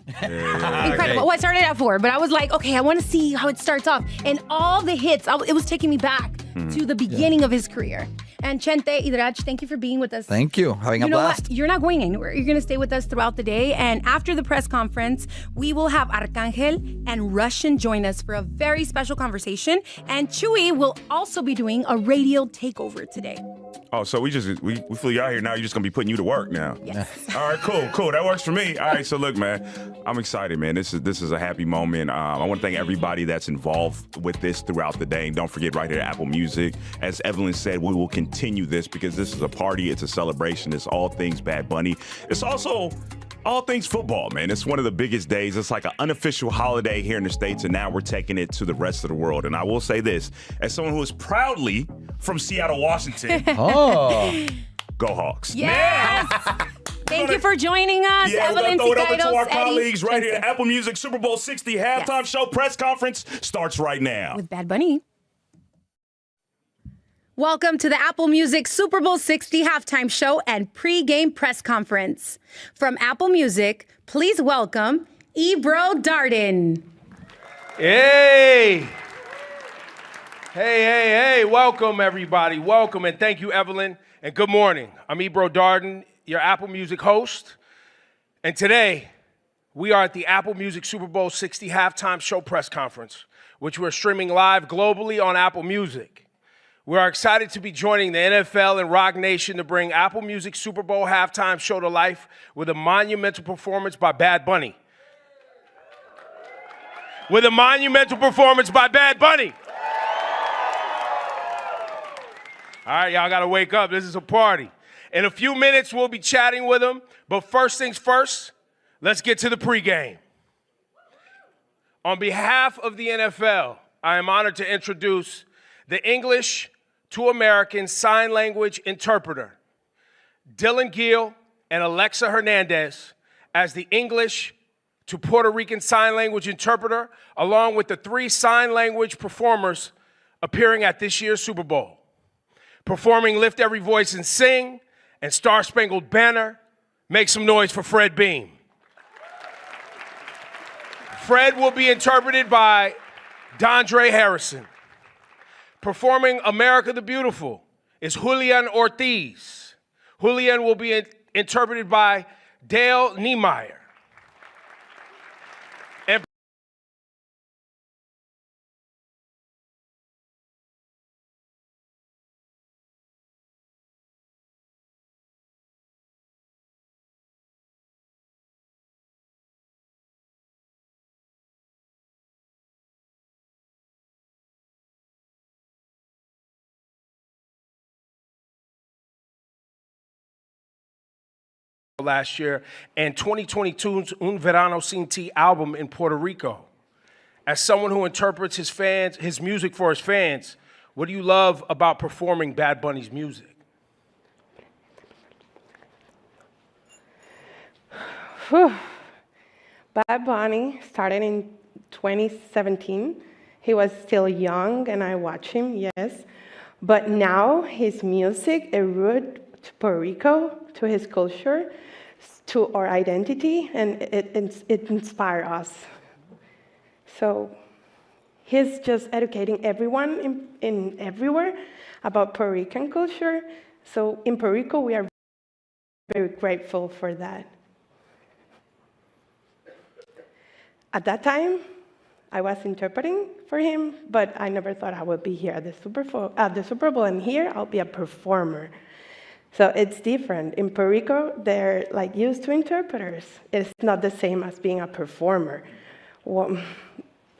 Incredible. Well, I started at 4, but I was like, okay, I want to see how it starts off. And all the hits, it was taking me back to the beginning of his career. And Chente, Idrach, thank you for being with us. Thank you. Having a blast. You're not going anywhere. You're going to stay with us throughout the day. And after the press conference, we will have Arcangel and Russian join us for a very special conversation. And Chewy will also be doing a radio takeover today. Oh, so we flew you out here. Now you're just going to be putting you to work now. Yes. All right, cool. That works for me. All right, so look, man, I'm excited, man. This is a happy moment. I want to thank everybody that's involved with this throughout the day. And don't forget, right here at Apple Music, as Evelyn said, we will continue this because this is a party. It's a celebration. It's all things Bad Bunny. It's also all things football, man. It's one of the biggest days. It's like an unofficial holiday here in the States, and now we're taking it to the rest of the world. And I will say this, as someone who is proudly from Seattle, Washington. Go Hawks. Yes. Thank you for joining us. Yeah, we're going to throw it over to our Eddie, colleagues right here. Apple Music Super Bowl 60 halftime show press conference starts right now. With Bad Bunny. Welcome to the Apple Music Super Bowl 60 halftime show and pre-game press conference. From Apple Music, please welcome Ebro Darden. Hey. Hey. Welcome, everybody. Welcome, and thank you, Evelyn, and good morning. I'm Ebro Darden, your Apple Music host, and today we are at the Apple Music Super Bowl 60 halftime show press conference, which we're streaming live globally on Apple Music. We are excited to be joining the NFL and Rock Nation to bring Apple Music Super Bowl halftime show to life with a monumental performance by Bad Bunny. All right, y'all got to wake up. This is a party. In a few minutes, we'll be chatting with him. But first things first, let's get to the pregame. On behalf of the NFL, I am honored to introduce the English to American Sign Language interpreter, Dylan Gill and Alexa Hernandez, as the English to Puerto Rican Sign Language interpreter, along with the 3 sign language performers appearing at this year's Super Bowl. Performing Lift Every Voice and Sing and Star Spangled Banner, make some noise for Fred Beam. Fred will be interpreted by Dondre Harrison. Performing America the Beautiful is Julian Ortiz. Julian will be interpreted by Dale Niemeyer. And last year, and 2022's Un Verano Sin Ti album in Puerto Rico. As someone who interprets his music for his fans, what do you love about performing Bad Bunny's music? Bad Bunny started in 2017. He was still young, and I watched him, yes. But now his music is rooted to Puerto Rico, to his culture, to our identity, and it inspires us. So he's just educating everyone in everywhere about Puerto Rican culture. So in Puerto Rico, we are very grateful for that. At that time, I was interpreting for him, but I never thought I would be here at the Super Bowl, and here I'll be a performer. So it's different. In Puerto Rico, they're like used to interpreters. It's not the same as being a performer. Well,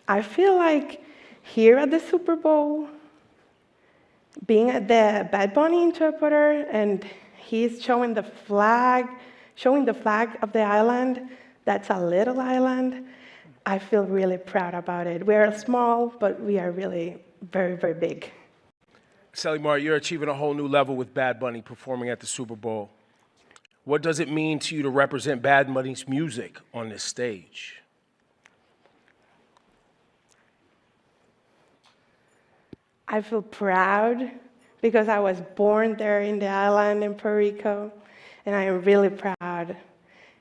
I feel like here at the Super Bowl, being the Bad Bunny interpreter, and he's showing the flag of the island. That's a little island. I feel really proud about it. We're small, but we are really very, very big. Sally Mar, you're achieving a whole new level with Bad Bunny performing at the Super Bowl. What does it mean to you to represent Bad Bunny's music on this stage? I feel proud because I was born there in the island in Puerto Rico, and I am really proud.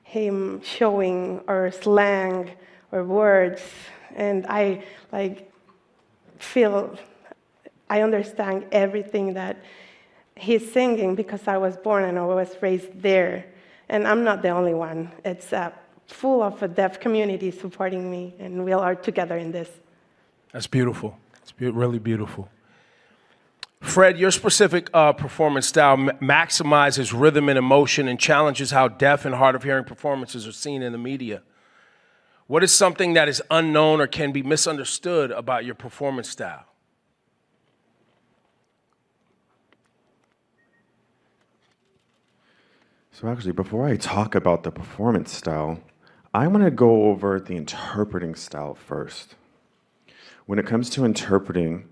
him showing or slang or words, and I feel I understand everything that he's singing because I was born and I was raised there. And I'm not the only one. It's full of a deaf community supporting me, and we all are together in this. That's beautiful. It's really beautiful. Fred, your specific performance style maximizes rhythm and emotion and challenges how deaf and hard of hearing performances are seen in the media. What is something that is unknown or can be misunderstood about your performance style? So actually, before I talk about the performance style, I want to go over the interpreting style first. When it comes to interpreting,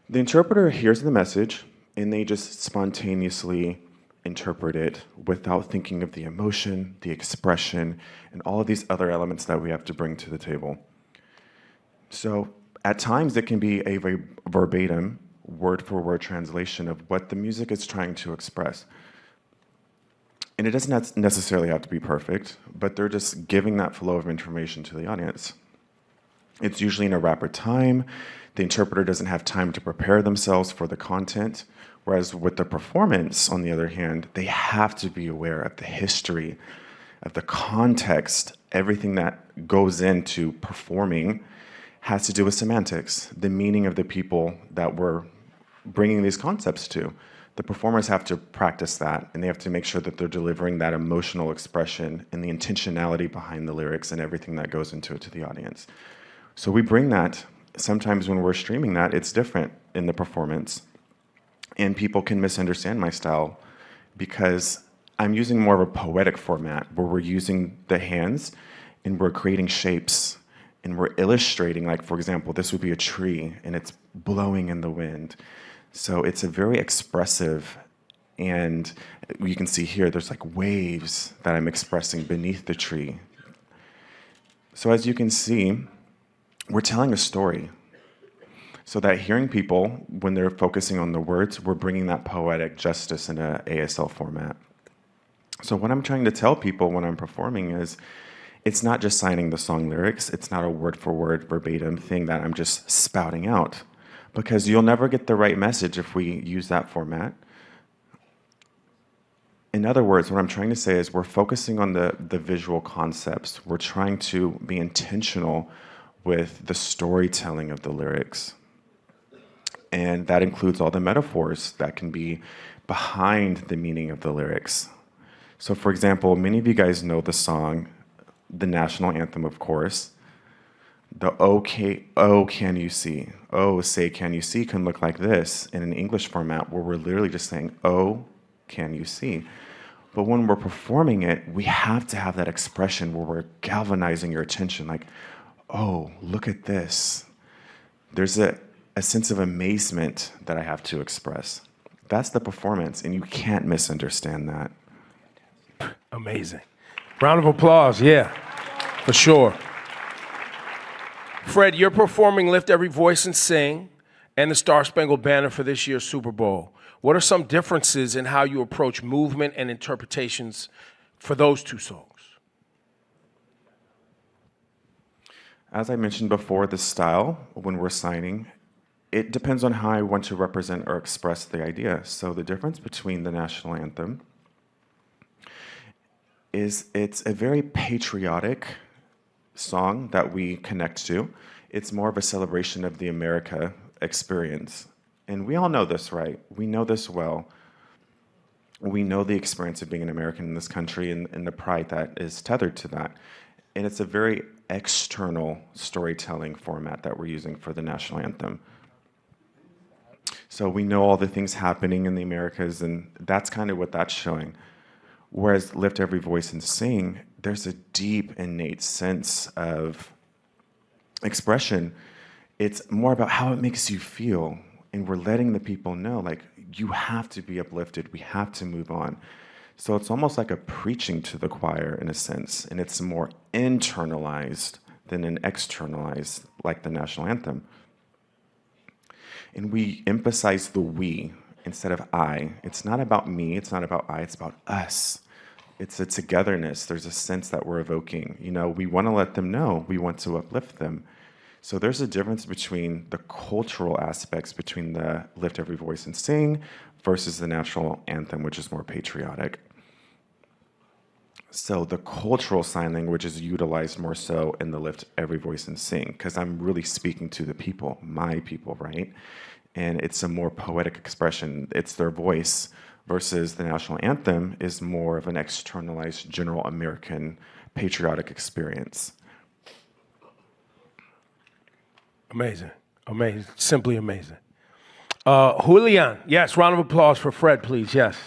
the interpreter hears the message and they just spontaneously interpret it without thinking of the emotion, the expression, and all of these other elements that we have to bring to the table. So at times it can be a very verbatim, word-for-word translation of what the music is trying to express. And it doesn't necessarily have to be perfect, but they're just giving that flow of information to the audience. It's usually in a rapid time. The interpreter doesn't have time to prepare themselves for the content, whereas with the performance, on the other hand, they have to be aware of the history, of the context. Everything that goes into performing has to do with semantics, the meaning of the people that we're bringing these concepts to. The performers have to practice that, and they have to make sure that they're delivering that emotional expression and the intentionality behind the lyrics and everything that goes into it to the audience. So we bring that. Sometimes when we're streaming that, it's different in the performance. And people can misunderstand my style because I'm using more of a poetic format where we're using the hands and we're creating shapes and we're illustrating, like, for example, this would be a tree and it's blowing in the wind. So it's a very expressive, and you can see here, there's like waves that I'm expressing beneath the tree. So as you can see, we're telling a story. So that hearing people, when they're focusing on the words, we're bringing that poetic justice in a ASL format. So what I'm trying to tell people when I'm performing is, it's not just signing the song lyrics, it's not a word-for-word verbatim thing that I'm just spouting out. Because you'll never get the right message if we use that format. In other words, what I'm trying to say is we're focusing on the visual concepts. We're trying to be intentional with the storytelling of the lyrics. And that includes all the metaphors that can be behind the meaning of the lyrics. So for example, many of you guys know the song, the national anthem, of course. The oh, can you see? Oh, say, can you see can look like this in an English format where we're literally just saying, oh, can you see? But when we're performing it, we have to have that expression where we're galvanizing your attention, like, oh, look at this. There's a sense of amazement that I have to express. That's the performance, and you can't misunderstand that. Amazing. Round of applause, yeah, for sure. Fred, you're performing Lift Every Voice and Sing and the Star Spangled Banner for this year's Super Bowl. What are some differences in how you approach movement and interpretations for those two songs? As I mentioned before, the style, when we're signing, it depends on how I want to represent or express the idea. So the difference between the national anthem is it's a very patriotic song that we connect to. It's more of a celebration of the America experience. And we all know this, right? We know this well. We know the experience of being an American in this country and the pride that is tethered to that. And it's a very external storytelling format that we're using for the national anthem. So we know all the things happening in the Americas, and that's kind of what that's showing. Whereas Lift Every Voice and Sing, there's a deep, innate sense of expression. It's more about how it makes you feel. And we're letting the people know, like, you have to be uplifted. We have to move on. So it's almost like a preaching to the choir in a sense. And it's more internalized than an externalized, like the national anthem. And we emphasize the we instead of I. It's not about me. It's not about I. It's about us. It's a togetherness. There's a sense that we're evoking. You know, we want to let them know, we want to uplift them. So there's a difference between the cultural aspects between the lift every voice and sing versus the national anthem, which is more patriotic. So the cultural sign language is utilized more so in the lift every voice and sing, because I'm really speaking to the people, my people, right? And it's a more poetic expression. It's their voice versus the national anthem is more of an externalized general American patriotic experience. Amazing. Amazing. Simply amazing. Julian, yes, round of applause for Fred, please. Yes.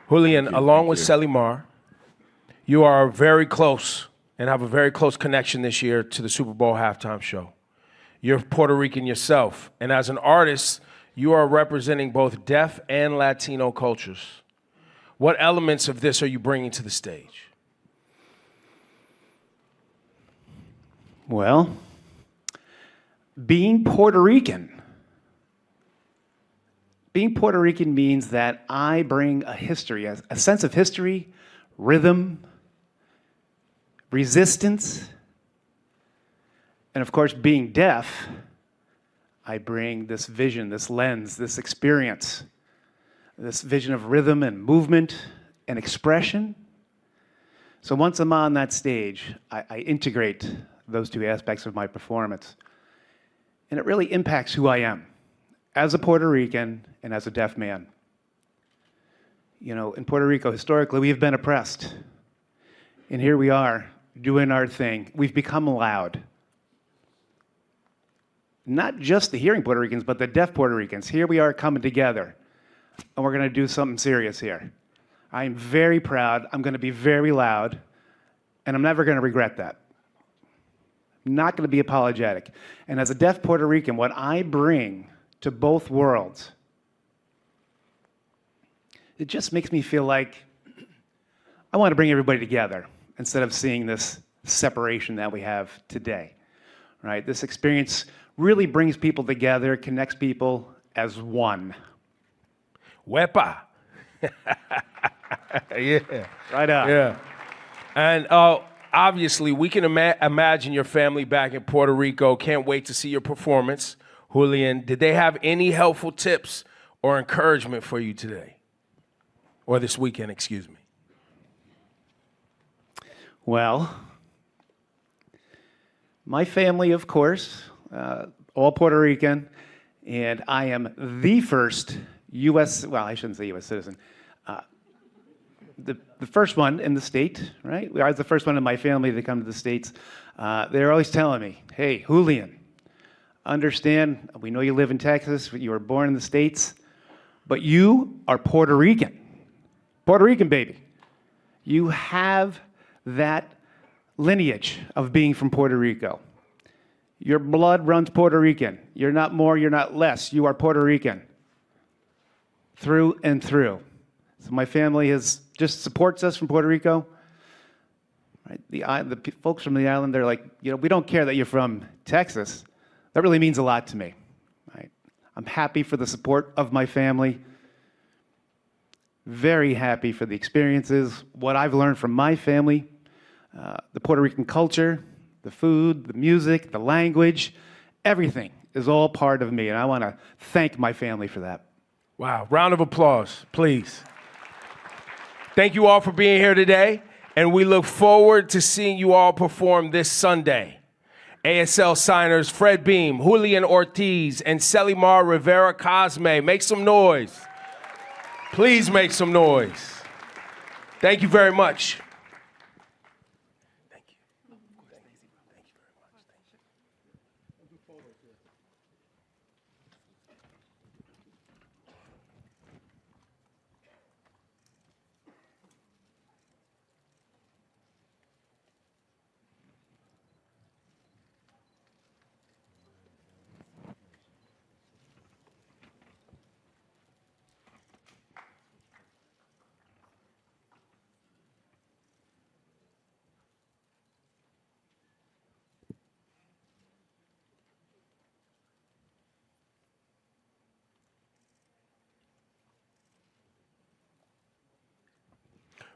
Julian, along with Selimar, you are very close and have a very close connection this year to the Super Bowl halftime show. You're Puerto Rican yourself, and as an artist, you are representing both deaf and Latino cultures. What elements of this are you bringing to the stage? Well, being Puerto Rican means that I bring a history, a sense of history, rhythm, resistance, and of course, being deaf, I bring this vision, this lens, this experience, this vision of rhythm and movement and expression. So once I'm on that stage, I integrate those two aspects of my performance. And it really impacts who I am as a Puerto Rican and as a deaf man. You know, in Puerto Rico, historically, we've been oppressed. And here we are doing our thing. We've become loud. Not just the hearing Puerto Ricans, but the deaf Puerto Ricans. Here we are coming together, and we're going to do something serious here. I'm very proud. I'm going to be very loud, and I'm never going to regret that. I'm not going to be apologetic. And as a deaf Puerto Rican, what I bring to both worlds, it just makes me feel like I want to bring everybody together instead of seeing this separation that we have today, right? This experience really brings people together, connects people as one. Wepa. Yeah. Right on. Yeah. And obviously, we can imagine your family back in Puerto Rico. Can't wait to see your performance. Julian, did they have any helpful tips or encouragement for you today? Or this weekend, excuse me. Well, my family, of course, all Puerto Rican, and I am the first U.S., well, I shouldn't say U.S. citizen, the first one in the state, right? I was the first one in my family to come to the States. They're always telling me, hey, Julian, understand, we know you live in Texas, you were born in the States, but you are Puerto Rican. Puerto Rican, baby. You have that lineage of being from Puerto Rico. Your blood runs Puerto Rican. You're not more, you're not less. You are Puerto Rican. Through and through. So my family just supports us from Puerto Rico. Right? The folks from the island, they're like, you know, we don't care that you're from Texas. That really means a lot to me. Right? I'm happy for the support of my family. Very happy for the experiences, what I've learned from my family, the Puerto Rican culture, the food, the music, the language, everything is all part of me, and I want to thank my family for that. Wow. Round of applause, please. Thank you all for being here today, and we look forward to seeing you all perform this Sunday. ASL signers Fred Beam, Julian Ortiz, and Selimar Rivera Cosme. Make some noise. Please make some noise. Thank you very much.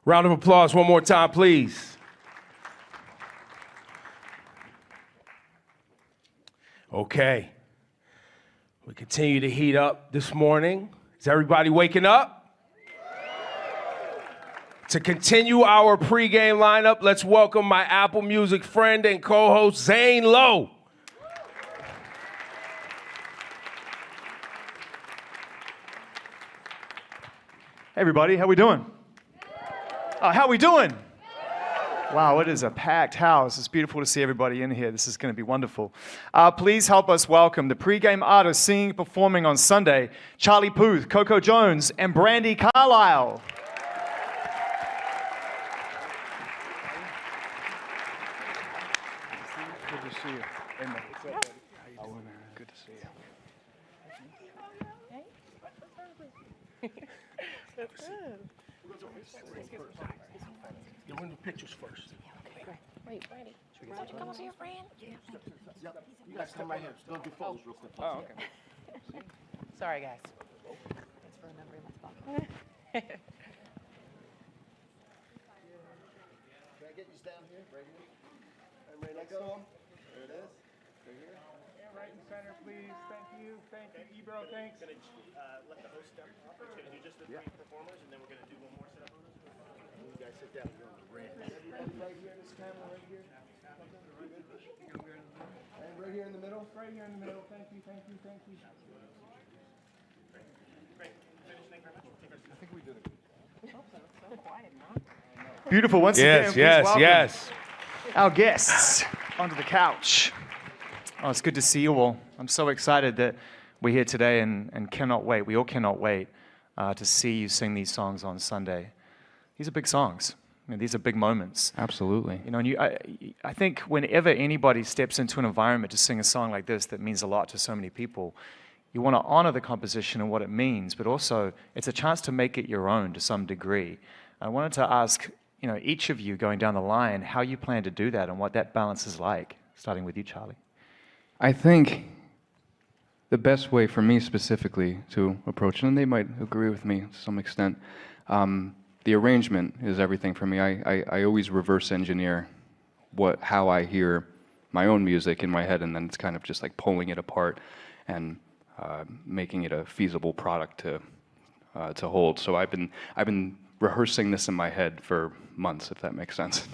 Round of applause one more time, please. Okay. We continue to heat up this morning. Is everybody waking up? To continue our pregame lineup, let's welcome my Apple Music friend and co-host, Zane Lowe. Hey everybody, how we doing? How we doing? Wow, it is a packed house. It's beautiful to see everybody in here. This is going to be wonderful. Please help us welcome the pregame artists singing, performing on Sunday, Charlie Puth, Coco Jones, and Brandy Carlisle. Good to see you. Good to see you. That's good. Get one of the pictures first. Okay, great. Wait, Brandy. Why don't you come over here, friend? Yep. You guys come right here. Don't do photos real quick. Oh, okay. Sorry, guys. That's for a number in my pocket. Can I get you down here? Right here? And right next to him? There it is. Right here. And right in center, please. Thank you. Thank you, Ebro. Thanks. Let the host step up. We're going to do just the three performers, and then we're going to do one more setup on this. You guys sit down. You're on the ramp. Right here, this camera right here. And right here in the middle. Right here in the middle. Thank you. Thank you. Thank you. Great. Finish. Thank you very much. I think we did it. Beautiful. Once again, Yes, please welcome yes. our guests onto the couch. Oh, it's good to see you all. I'm so excited that we're here today and cannot wait. We all cannot wait to see you sing these songs on Sunday. These are big songs. I mean, these are big moments. Absolutely. You know, and I think whenever anybody steps into an environment to sing a song like this that means a lot to so many people, you want to honor the composition and what it means, but also it's a chance to make it your own to some degree. I wanted to ask, you know, each of you going down the line how you plan to do that and what that balance is like, starting with you, Charlie. I think the best way for me specifically to approach it, and they might agree with me to some extent, the arrangement is everything for me. I always reverse engineer how I hear my own music in my head, and then it's kind of just like pulling it apart and making it a feasible product to hold. So I've been rehearsing this in my head for months, if that makes sense.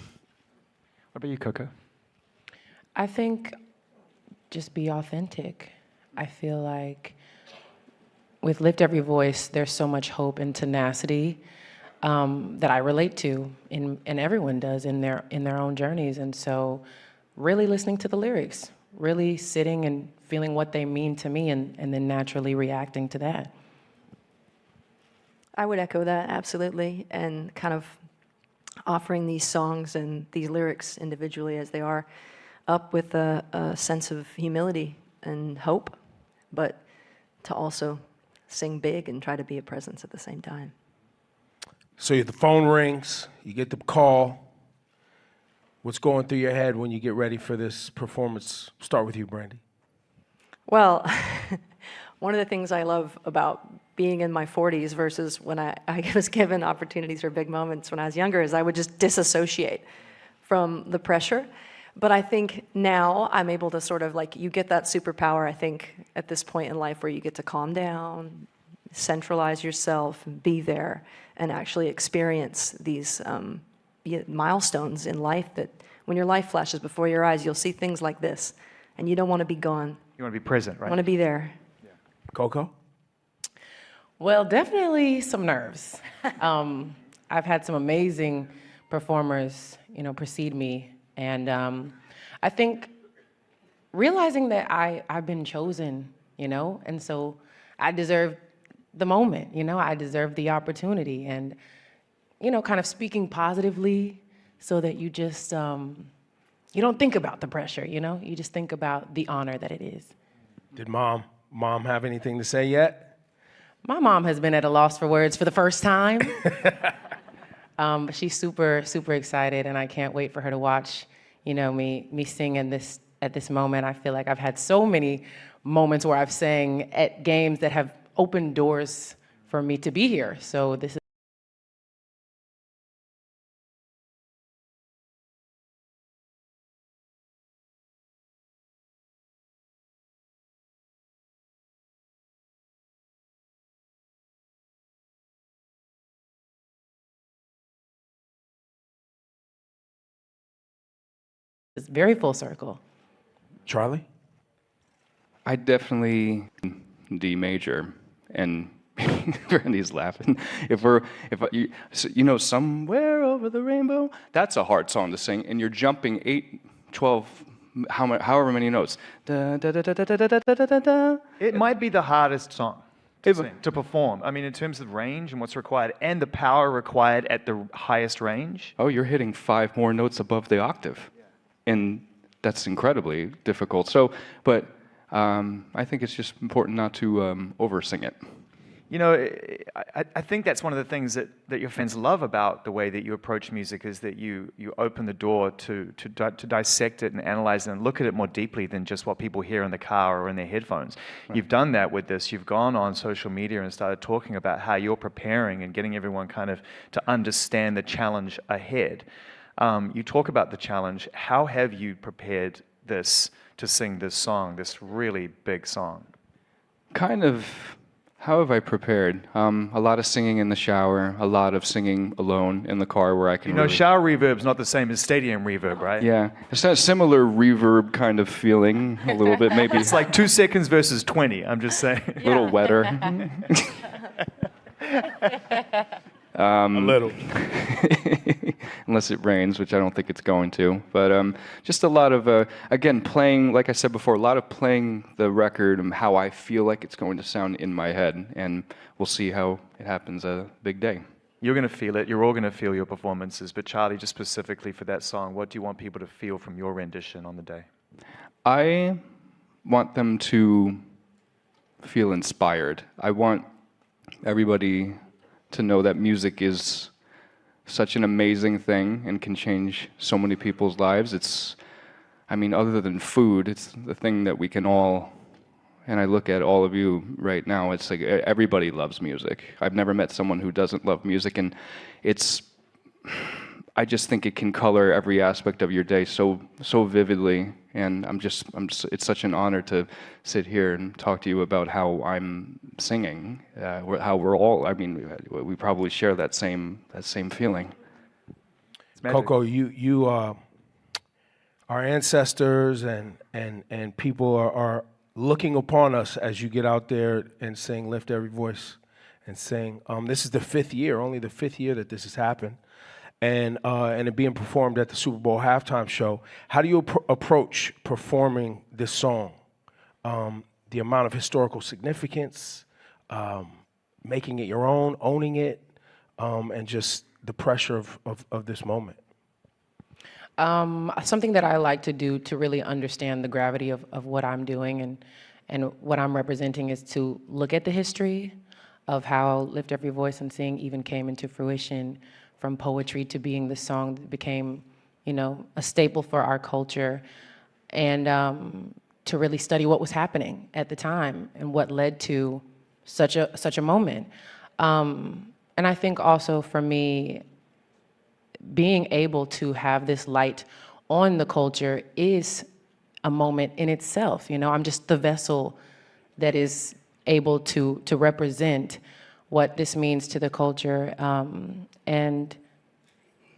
What about you, Coco? I think just be authentic. I feel like with Lift Every Voice, there's so much hope and tenacity that I relate to, and everyone does in their own journeys. And so really listening to the lyrics, really sitting and feeling what they mean to me, and then naturally reacting to that. I would echo that, absolutely, and kind of offering these songs and these lyrics individually as they are, up with a sense of humility and hope, but to also sing big and try to be a presence at the same time. So the phone rings, you get the call. What's going through your head when you get ready for this performance? Start with you, Brandy. Well, one of the things I love about being in my 40s versus when I was given opportunities for big moments when I was younger is I would just disassociate from the pressure. But I think now I'm able to sort of like, you get that superpower, I think, at this point in life where you get to calm down, centralize yourself, and be there, and actually experience these milestones in life that when your life flashes before your eyes, you'll see things like this, and you don't want to be gone. You want to be present, right? You want to be there. Yeah. Coco? Well, definitely some nerves. I've had some amazing performers, precede me. And I think realizing that I've been chosen, and so I deserve the moment, I deserve the opportunity, and, kind of speaking positively so that you just, you don't think about the pressure, you just think about the honor that it is. Did mom have anything to say yet? My mom has been at a loss for words for the first time. But she's super, super excited, and I can't wait for her to watch, me sing at this moment. I feel like I've had so many moments where I've sang at games that have opened doors for me to be here. So this is It's very full circle. Charlie? I definitely D major, and Randy's laughing. Somewhere over the rainbow, that's a hard song to sing, and you're jumping 8, 12, however many notes. Da, da, da, da, da, da, da, da, da, da. It might be the hardest song to sing, to perform. I mean, in terms of range and what's required, and the power required at the highest range. Oh, you're hitting 5 more notes above the octave, and that's incredibly difficult. So, but I think it's just important not to over-sing it. You know, I think that's one of the things that your fans love about the way that you approach music is that you open the door to dissect it and analyze it and look at it more deeply than just what people hear in the car or in their headphones. Right. You've done that with this. You've gone on social media and started talking about how you're preparing and getting everyone kind of to understand the challenge ahead. You talk about the challenge. How have you prepared this to sing this song, this really big song? Kind of. How have I prepared? A lot of singing in the shower, a lot of singing alone in the car where I can. You know, shower reverb's not the same as stadium reverb, right? Yeah, it's a similar reverb kind of feeling, a little bit maybe. It's like 2 seconds versus 20. I'm just saying. A little wetter. A little. Unless it rains, which I don't think it's going to. But just a lot of, again, playing, like I said before, a lot of playing the record and how I feel like it's going to sound in my head. And we'll see how it happens a big day. You're going to feel it. You're all going to feel your performances. But Charlie, just specifically for that song, what do you want people to feel from your rendition on the day? I want them to feel inspired. I want everybody to know that music is such an amazing thing and can change so many people's lives. It's, I mean, other than food, it's the thing that we can all, and I look at all of you right now, it's like everybody loves music. I've never met someone who doesn't love music, and it's, I just think it can color every aspect of your day so vividly, and it's such an honor to sit here and talk to you about how I'm singing, how we're all, I mean, we probably share that same feeling. Coco, you our ancestors and people are looking upon us as you get out there and sing Lift Every Voice and sing. This is the 5th year, only the 5th year that this has happened. And it being performed at the Super Bowl halftime show. How do you approach performing this song? The amount of historical significance, making it your own, owning it, and just the pressure of this moment. Something that I like to do to really understand the gravity of what I'm doing and what I'm representing is to look at the history of how Lift Every Voice and Sing even came into fruition, from poetry to being the song that became, you know, a staple for our culture, and to really study what was happening at the time and what led to such a moment. And I think also for me, being able to have this light on the culture is a moment in itself. You know, I'm just the vessel that is able to represent what this means to the culture. And,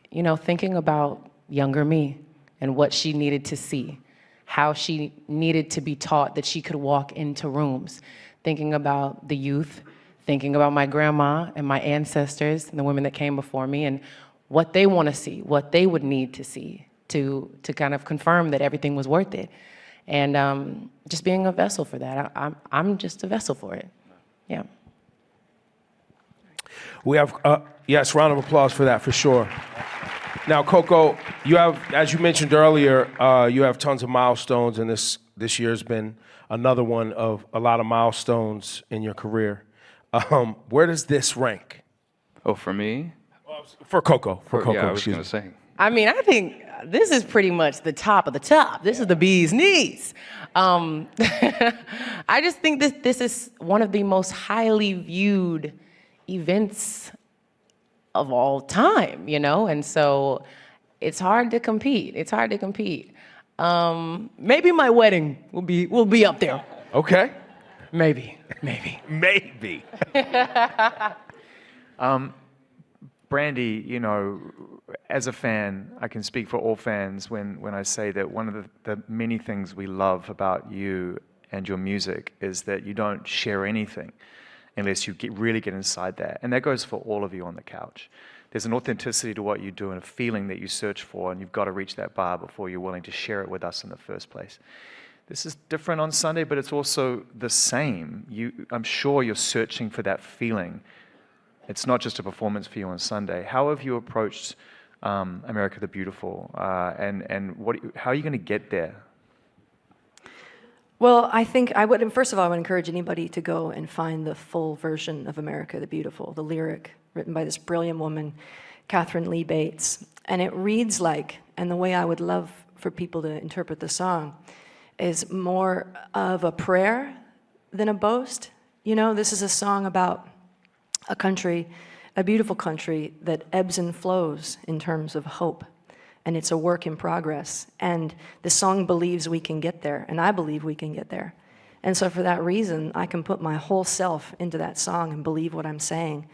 you know, thinking about younger me and what she needed to see, how she needed to be taught that she could walk into rooms, thinking about the youth, thinking about my grandma and my ancestors and the women that came before me and what they want to see, what they would need to see to kind of confirm that everything was worth it. And just being a vessel for that. I'm just a vessel for it. Yeah. We have, yes, round of applause for that, for sure. Now, Coco, you have, as you mentioned earlier, you have tons of milestones, and this year's been another one of a lot of milestones in your career. Where does this rank? Oh, for me? For Coco. For Coco, yeah, I was going to say. I mean, I think this is pretty much the top of the top. This is the bee's knees. I just think this is one of the most highly viewed events of all time, you know? And so it's hard to compete. It's hard to compete. Maybe my wedding will be up there. Okay. Maybe. Brandy, you know, as a fan, I can speak for all fans when I say that one of the many things we love about you and your music is that you don't share anything unless you really get inside that. And that goes for all of you on the couch. There's an authenticity to what you do and a feeling that you search for, and you've got to reach that bar before you're willing to share it with us in the first place. This is different on Sunday, but it's also the same. I'm sure you're searching for that feeling. It's not just a performance for you on Sunday. How have you approached America the Beautiful, and how are you going to get there? Well, I think first of all, I would encourage anybody to go and find the full version of America the Beautiful, the lyric written by this brilliant woman, Catherine Lee Bates. And it reads like, and the way I would love for people to interpret the song, is more of a prayer than a boast. You know, this is a song about a country, a beautiful country that ebbs and flows in terms of hope. And it's a work in progress. And the song believes we can get there, and I believe we can get there. And so for that reason, I can put my whole self into that song and believe what I'm saying.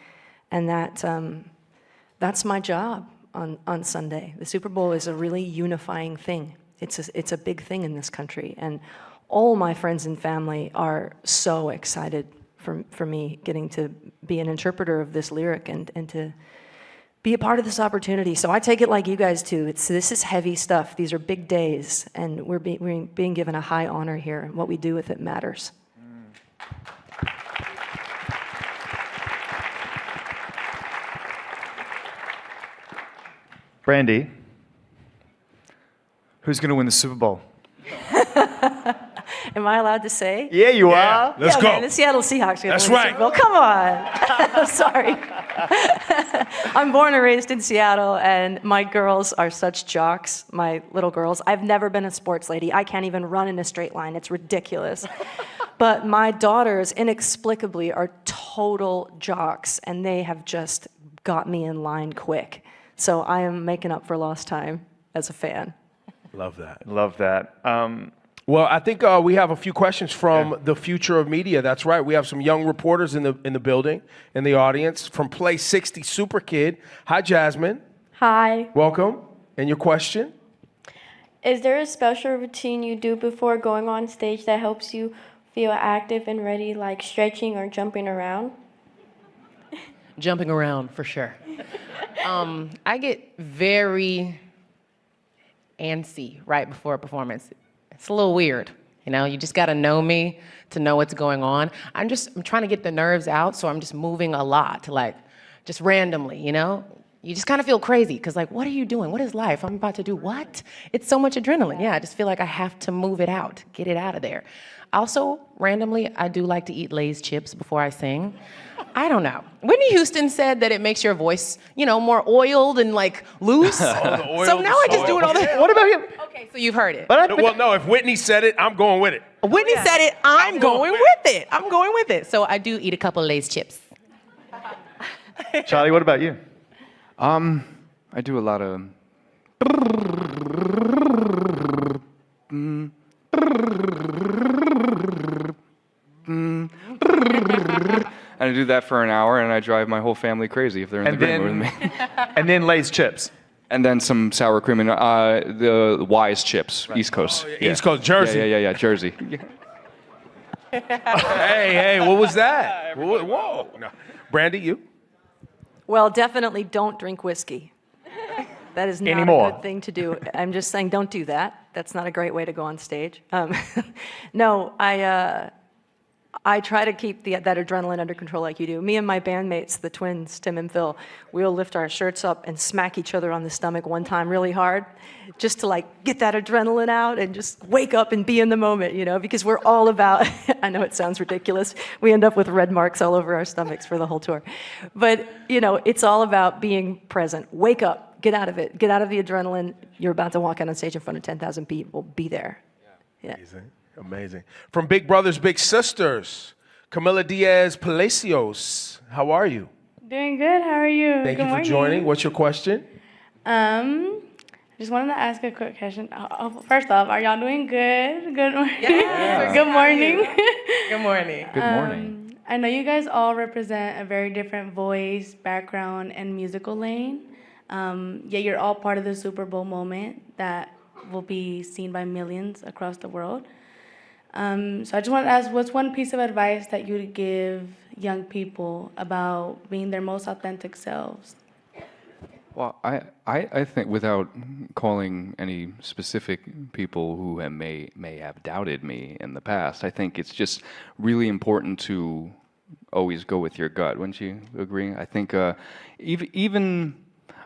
And that's my job on Sunday. The Super Bowl is a really unifying thing. It's a big thing in this country. And all my friends and family are so excited for me getting to be an interpreter of this lyric and to be a part of this opportunity. So I take it like you guys too. This is heavy stuff. These are big days, and we're being given a high honor here. And what we do with it matters. Brandy, who's going to win the Super Bowl? Am I allowed to say? Yeah, you are. Let's go. Man, the Seattle Seahawks are going That's to win right. the Super Bowl. Come on. Sorry. I'm born and raised in Seattle, and my girls are such jocks, my little girls. I've never been a sports lady. I can't even run in a straight line. It's ridiculous. But my daughters, inexplicably, are total jocks, and they have just got me in line quick. So I am making up for lost time as a fan. Love that. Love that. Well, I think we have a few questions from the future of media. That's right. We have some young reporters in the building, in the audience, from Play 60 Super Kid. Hi, Jasmine. Hi. Welcome. And your question? Is there a special routine you do before going on stage that helps you feel active and ready, like stretching or jumping around? Jumping around, for sure. I get very antsy right before a performance. It's a little weird, you know? You just gotta know me to know what's going on. I'm trying to get the nerves out, so I'm just moving a lot, like, just randomly, you know? You just kind of feel crazy, because like, what are you doing? What is life? I'm about to do what? It's so much adrenaline. Yeah, I just feel like I have to move it out, get it out of there. Also, randomly, I do like to eat Lay's chips before I sing. I don't know. Whitney Houston said that it makes your voice, you know, more oiled and like loose. So now I just do it all the time. What about him? Okay, so you've heard it. Well, no, if Whitney said it, I'm going with it. Whitney said it, I'm going with it. I'm going with it. So I do eat a couple of Lay's chips. Charlie, what about you? I do a lot of and I do that for an hour, and I drive my whole family crazy if they're in the green room with me. And then Lay's chips. And then some sour cream and the Wise chips, East Coast. Oh, East Coast, Jersey. Yeah, Jersey. Hey, what was that? Whoa. No. Brandy, you? Well, definitely don't drink whiskey. That is not a good thing to do. I'm just saying, don't do that. That's not a great way to go on stage. No, I try to keep that adrenaline under control like you do. Me and my bandmates, the twins, Tim and Phil, we'll lift our shirts up and smack each other on the stomach one time really hard, just to like get that adrenaline out and just wake up and be in the moment, you know, because we're all about, I know it sounds ridiculous, we end up with red marks all over our stomachs for the whole tour. But, you know, it's all about being present. Wake up, get out of it, get out of the adrenaline. You're about to walk out on stage in front of 10,000 people, be there. Yeah. Amazing. From Big Brothers Big Sisters, Camila Diaz Palacios. How are you? Doing good. How are you? Thank you for joining. What's your question? Just wanted to ask a quick question. First off, are y'all doing good? Good morning. Yeah. Good morning. Good morning. Good morning. I know you guys all represent a very different voice, background, and musical lane. Yet you're all part of the Super Bowl moment that will be seen by millions across the world. So I just want to ask, what's one piece of advice that you would give young people about being their most authentic selves? Well, I think without calling any specific people who may have doubted me in the past, I think it's just really important to always go with your gut. Wouldn't you agree? I think even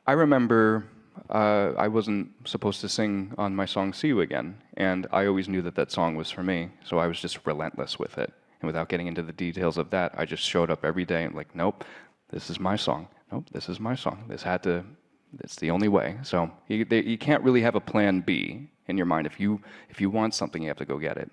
I remember I wasn't supposed to sing on my song "See You Again," and I always knew that that song was for me, so I was just relentless with it. And without getting into the details of that, I just showed up every day and like, nope, this is my song. Nope, this is my song. It's the only way. So you can't really have a plan B in your mind. If you want something, you have to go get it.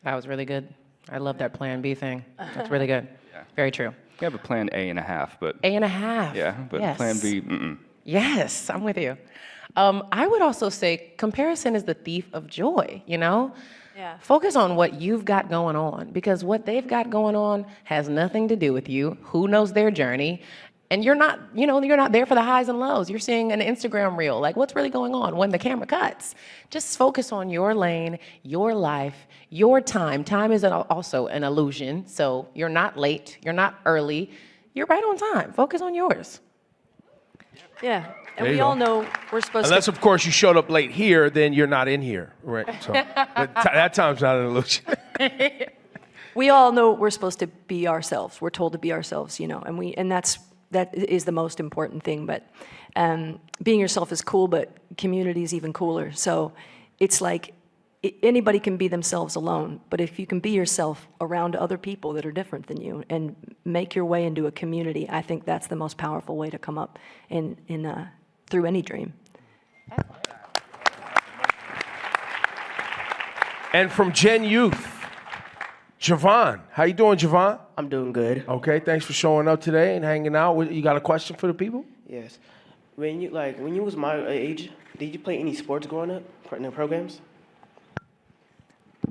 That was really good. I love that plan B thing. That's really good. Yeah. Very true. You have a plan A and a half, but A and a half. yeah, but yes. plan B, mm-mm. Yes, I'm with you. I would also say comparison is the thief of joy, you know? Yeah. Focus on what you've got going on, because what they've got going on has nothing to do with you. Who knows their journey? And you're not, you're not there for the highs and lows. You're seeing an Instagram reel. Like, what's really going on when the camera cuts? Just focus on your lane, your life, your time. Time is also an illusion. So you're not late. You're not early. You're right on time. Focus on yours. Yeah. And There we you all go. know we're supposed Unless, to. of course, you showed up late here, then you're not in here, right? So, but that time's not an illusion. We all know we're supposed to be ourselves. We're told to be ourselves, and that is the most important thing. But being yourself is cool, but community is even cooler. So it's like anybody can be themselves alone, but if you can be yourself around other people that are different than you and make your way into a community, I think that's the most powerful way to come up in through any dream. And from Gen Youth, Javon. How you doing, Javon? I'm doing good. Okay, thanks for showing up today and hanging out. You got a question for the people? Yes. When you was my age, did you play any sports growing up? In the programs?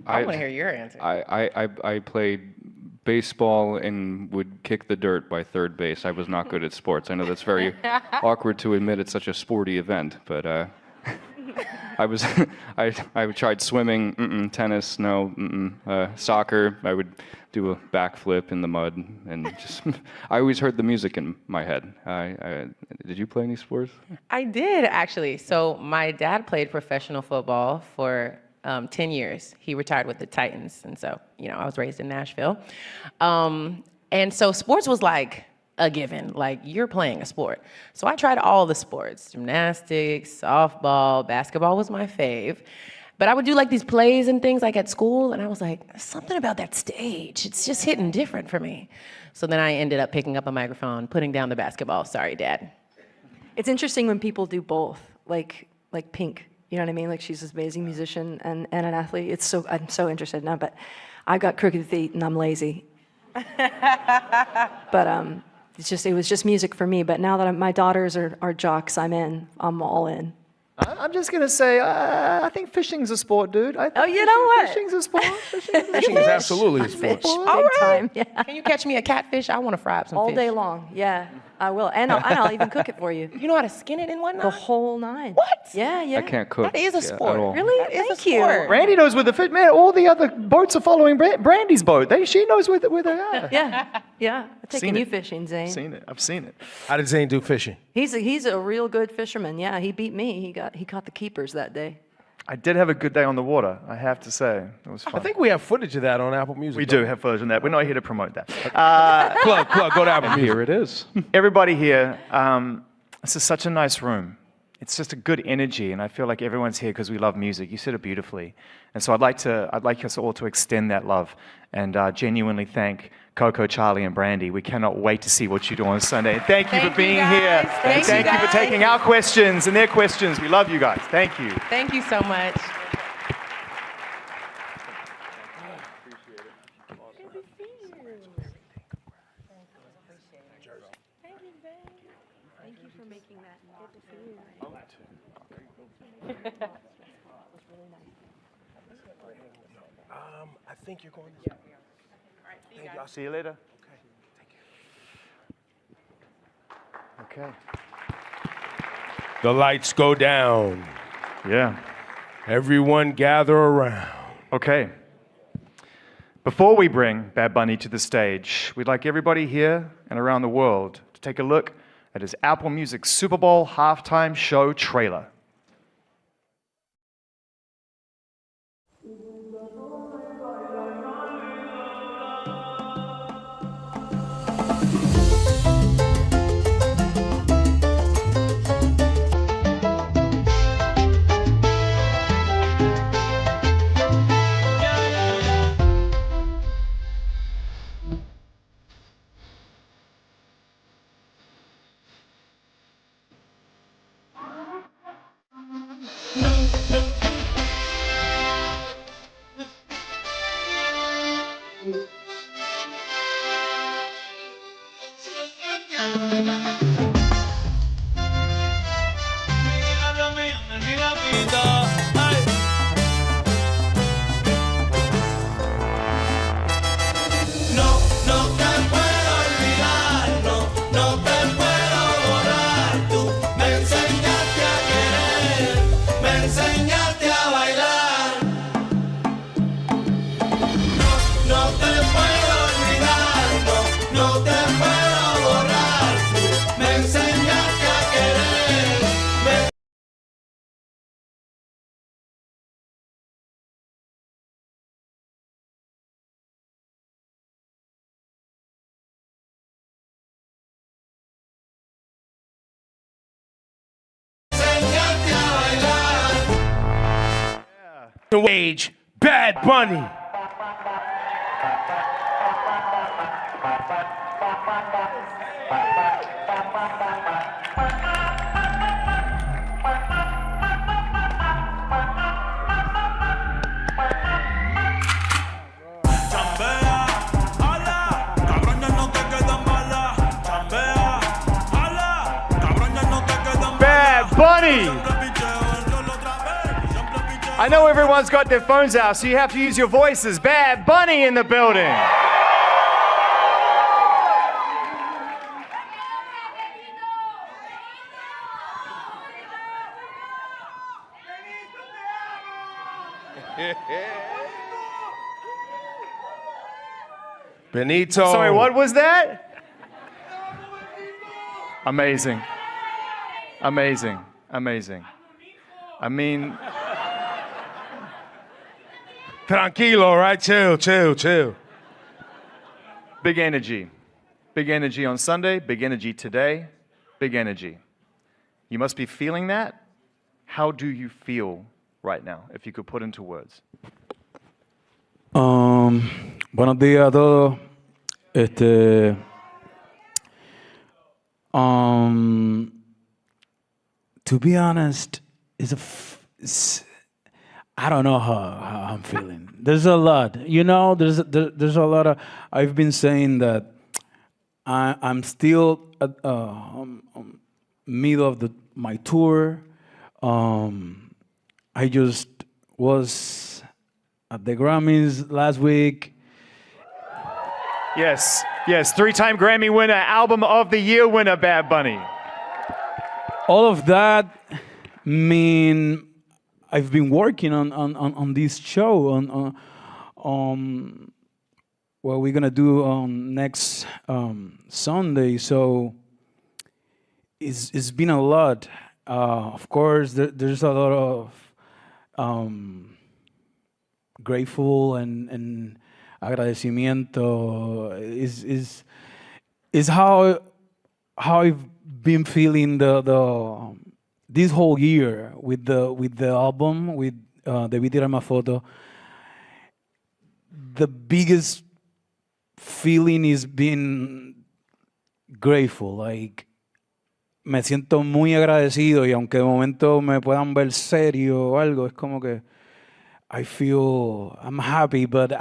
I want to hear your answer. I played baseball and would kick the dirt by third base. I was not good at sports. I know that's very awkward to admit it's such a sporty event, but I tried swimming, tennis, no, soccer. I would do a backflip in the mud, and just I always heard the music in my head. Did you play any sports? I did, actually. So my dad played professional football for 10 years. He retired with the Titans, and so, I was raised in Nashville. And so sports was like a given, like you're playing a sport. So I tried all the sports, gymnastics, softball, basketball was my fave. But I would do like these plays and things like at school, and I was like, something about that stage, it's just hitting different for me. So then I ended up picking up a microphone, putting down the basketball. Sorry, Dad. It's interesting when people do both, like Pink. You know what I mean? Like, she's this amazing musician and an athlete. I'm so interested now, but I've got crooked feet and I'm lazy. But it was just music for me. But now that my daughters are jocks, I'm all in. I'm just going to say, I think fishing's a sport, dude. Oh, you know what? Fishing's a sport. Fishing is absolutely a sport. Fish, All big right. time. Yeah. Can you catch me a catfish? I want to fry up some All fish. day long. Yeah, I will. And I'll even cook it for you. You know how to skin it and whatnot? The whole nine. What? Yeah. I can't cook. That is a at sport. all. Really? That is a Thank you. sport. Brandy knows where the fish, man, all the other boats are following Brandy's boat. She knows where they are. Yeah. I've taken Seen you it. fishing, Zane. I've seen it. How did Zane do fishing? He's a real good fisherman. Yeah, he beat me. He caught the keepers that day. I did have a good day on the water, I have to say. It was fun. I think we have footage of that on Apple Music. We do have footage on that. We're not here to promote that. Plug, go to Apple And Music. here it is. Everybody here, this is such a nice room. It's just a good energy, and I feel like everyone's here because we love music. You said it beautifully. And so I'd like us all to extend that love and genuinely thank Coco, Charlie, and Brandy. We cannot wait to see what you do on Sunday. Thank you for being here. Thank you, Thank you for taking our questions and their questions. We love you guys. Thank you. Thank you so much. I think you're going to... Thank you. I'll see you later. Okay. The lights go down. Yeah. Everyone gather around. Okay. Before we bring Bad Bunny to the stage, we'd like everybody here and around the world to take a look at his Apple Music Super Bowl halftime show trailer. Wage, Bad Bunny. Bad Bunny! I know everyone's got their phones out, so you have to use your voices. Bad Bunny in the building. Benito. Sorry, what was that? Amazing. Amazing. Amazing. I mean... Tranquilo, right? Chill, chill, chill. Big energy. Big energy on Sunday, big energy today, big energy. You must be feeling that. How do you feel right now, if you could put into words? Buenos días a todos. To be honest, I don't know how I'm feeling. There's a lot, there's a lot of, I've been saying that I'm still at middle of my tour. I just was at the Grammys last week. Yes, yes, 3-time Grammy winner, Album of the Year winner, Bad Bunny. All of that mean I've been working on this show on what we're gonna do on next Sunday. So it's been a lot. Of course, there's a lot of grateful and agradecimiento. Is how I've been feeling this whole year with the album, with Debí Tirar Más Foto. The biggest feeling is being grateful. Like, me siento muy agradecido, y aunque de momento me puedan ver serio o algo, es como que I feel I'm happy, but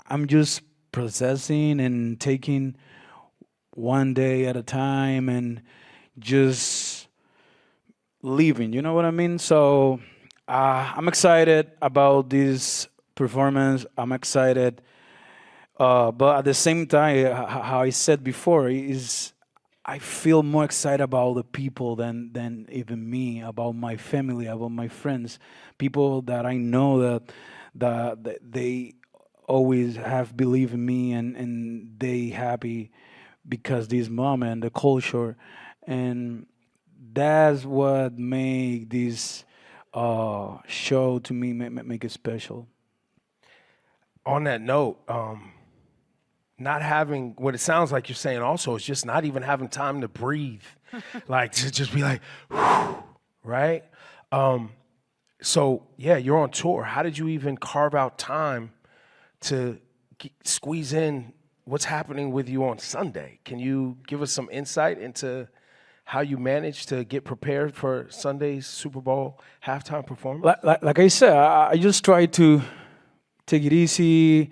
I'm just processing and taking one day at a time and just living, you know what I mean? So I'm excited about this performance. I'm excited But at the same time, how I said before, is I feel more excited about the people than even me, about my family, about my friends, people that I know that they always have believed in me and they happy because this moment, the culture, and that's what make this show to me make it special. On that note, not having what it sounds like you're saying also is just not even having time to breathe, like to just be like, right? So yeah, you're on tour. How did you even carve out time to squeeze in what's happening with you on Sunday? Can you give us some insight into how you managed to get prepared for Sunday's Super Bowl halftime performance? Like I said, I just try to take it easy,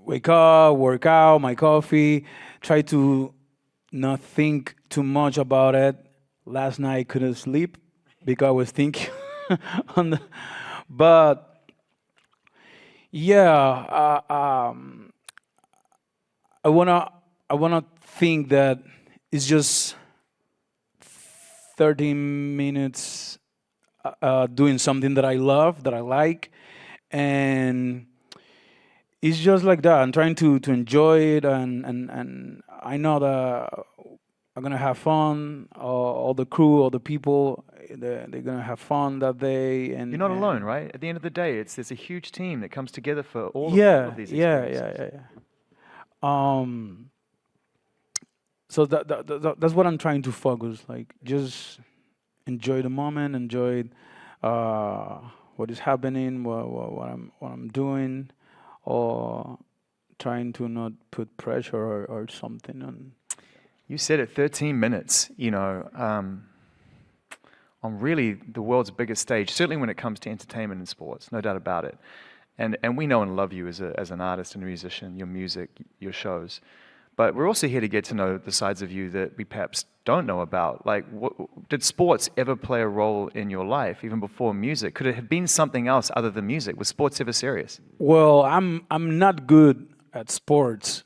wake up, work out, my coffee, try to not think too much about it. Last night I couldn't sleep because I was thinking but yeah, I wanna think that it's just 13 minutes doing something that I love, that I like, and it's just like that. I'm trying to enjoy it, and I know that I'm gonna have fun. All the crew, all the people, they're gonna have fun that day. And you're not alone, right? At the end of the day, there's a huge team that comes together for all of these experiences. Yeah. So that's what I'm trying to focus. Like, just enjoy the moment, enjoy what is happening, what I'm doing, or trying to not put pressure or something on. You said it, 13 minutes, on really the world's biggest stage, certainly when it comes to entertainment and sports, no doubt about it. And we know and love you as an artist and a musician, your music, your shows. But we're also here to get to know the sides of you that we perhaps don't know about. Like, did sports ever play a role in your life, even before music? Could it have been something else other than music? Was sports ever serious? Well, I'm not good at sports,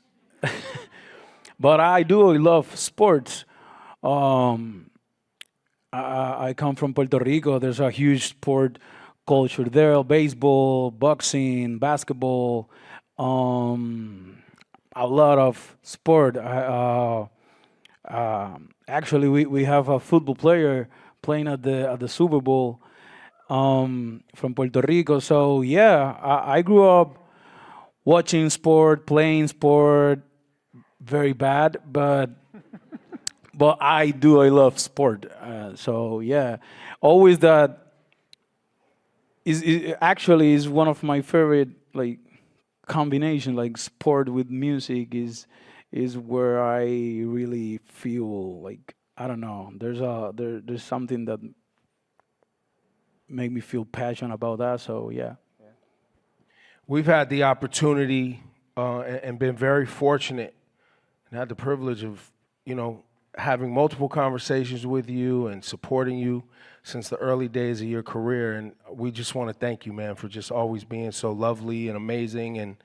but I do love sports. I come from Puerto Rico. There's a huge sport culture there: baseball, boxing, basketball. A lot of sport. Actually, we have a football player playing at the Super Bowl from Puerto Rico. So yeah, I grew up watching sport, playing sport, very bad, but I love sport. So yeah, always that is actually one of my favorite combination, like sport with music is where I really feel like, I don't know, there's something that make me feel passionate about that. So yeah. We've had the opportunity and been very fortunate and had the privilege of having multiple conversations with you and supporting you since the early days of your career, and we just want to thank you, man, for just always being so lovely and amazing and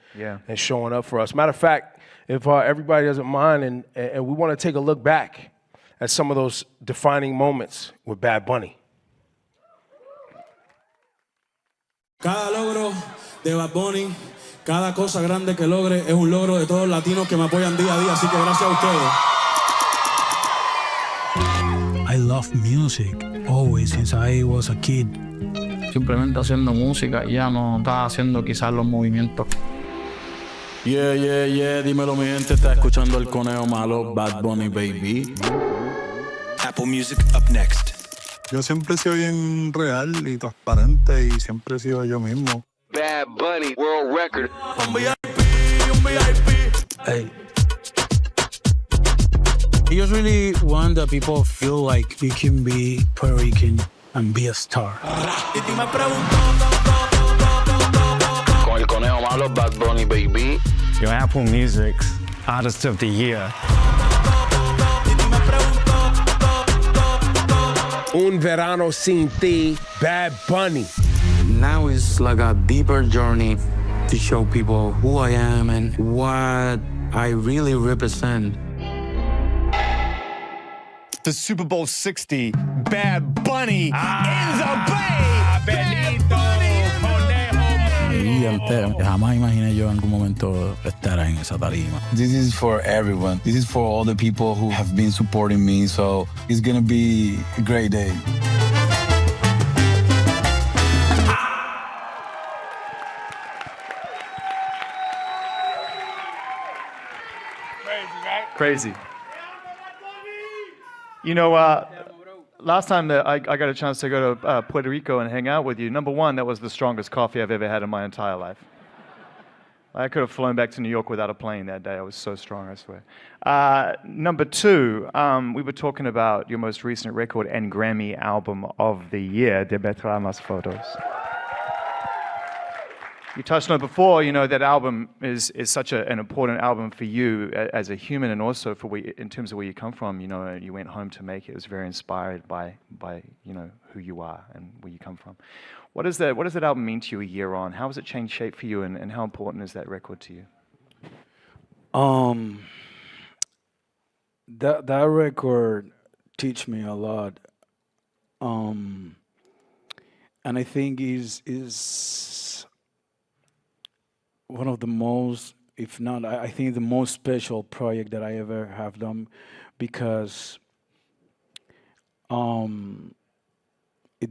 showing up for us. Matter of fact, if everybody doesn't mind, and we want to take a look back at some of those defining moments with Bad Bunny. Cada logro de Bad Bunny, cada cosa grande que logre es un logro de todos los latinos que me apoyan día a día, así que gracias a ustedes. I love music always since I was a kid. Simplemente haciendo música y ya no estaba haciendo quizás los movimientos. Yeah, dímelo mi gente, está escuchando el conejo malo, Bad Bunny, baby. Apple Music up next. Yo siempre he sido bien real y transparente y siempre he sido yo mismo. Bad Bunny, world record. Un VIP. Hey. I just really want that people feel like you can be Puerto Rican and be a star. Con el conejo malo, Bad Bunny, baby. Your Apple Music's Artist of the Year. Un verano sin ti, Bad Bunny. Now it's like a deeper journey to show people who I am and what I really represent. The Super Bowl 60, Bad Bunny in the Bay. Mi vida entera, jamás imaginé yo en algún momento estar en esa tarima. This is for everyone. This is for all the people who have been supporting me. So it's gonna be a great day. Crazy. You know, last time that I got a chance to go to Puerto Rico and hang out with you, number one, that was the strongest coffee I've ever had in my entire life. I could have flown back to New York without a plane that day. I was so strong, I swear. Number two, we were talking about your most recent record and Grammy album of the year, De Betramas Fotos. You touched on it before, you know, that album is such an important album for you as a human and also for in terms of where you come from. You know, you went home to make it. It was very inspired by you know, who you are and where you come from. What does that album mean to you a year on? How has it changed shape for you and how important is that record to you? That record teach me a lot. And I think is one of the most, if not, I think the most special project that I ever have done, because it